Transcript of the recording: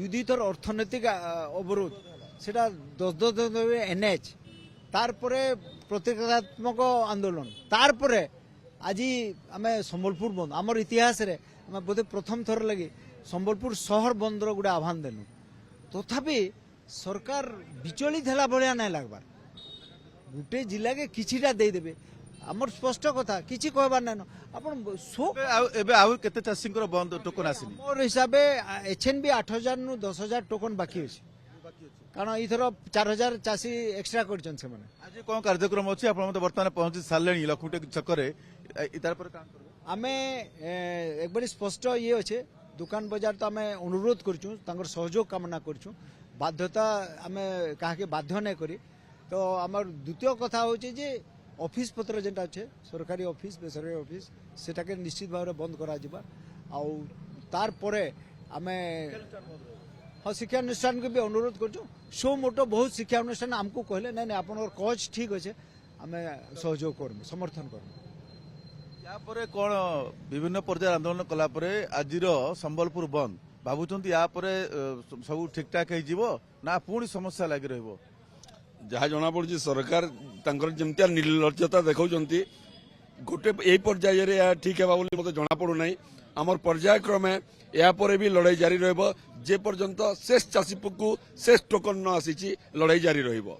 दुई थर अर्थनैतिक अवरोध सेटा 10 एनएच तारपरे प्रतिकात्मक आंदोलन तारपरे आज आम संबलपुर बंद आमर इतिहास रे आम बोधे प्रथम थर लगे संबलपुर शहर बंदर गोटे आह्वान देलु तथापि सरकार विचलित है भाया नहीं लगबार गोटे जिला के किछिटा देदेवे आमर स्पष्ट कथा किछि कहबार नाइन आपण एबे आउ केते चाषी बंद टोकन आसिनी मोर हिसाब एचएनबी 8000 नु 10000 टोकन बाकी अछि कारण इथर 4000 चाषी एक्स्ट्रा करछन से माने आज कोन कार्यक्रम अछि आपण मते वर्तमान पहुंची सालेनी लखुटे चक्करे इतार पर काम करबो आमे एक बार स्पष्ट ये अच्छे दुकान बाजार तो आम अनुरोध करछू तांकर सहयोग कामना करछू बाध्यता आम कहा बाध्य नहीं करी तो आमर द्वितीय कथा होचे जे ऑफिस पत्र जेटा अच्छे सरकारी ऑफिस बेसरकारी ऑफिस सेटाके निश्चित भाव बंद करा जिबा आउ तार परे आमे हाँ शिक्षा अनुष्ठान को भी अनुरोध करछू सो मोटो बहुत शिक्षा अनुष्ठान आमको कहले नहीं नहीं आपन कज ठीक अच्छे आम सहयोग करमु समर्थन करमु या परे कोन विभिन्न पर्याय आंदोलन कला परे आजिर संबलपुर बंद भाबुचंती या परे सब ठीक ठाक हे जीवो ना पुणी समस्या लागि रहबो जहाँ जना पड़ी सरकार जमती निर्लज्जता देखा गोटे यही पर्याय ठीक है मत जना पड़ूना आमर पर्यायक्रमे या पर भी लड़ाई जारी रहिबो जे पर्यंत शेष चाषी को शेष टोकन न आसी लड़ाई जारी रहिबो।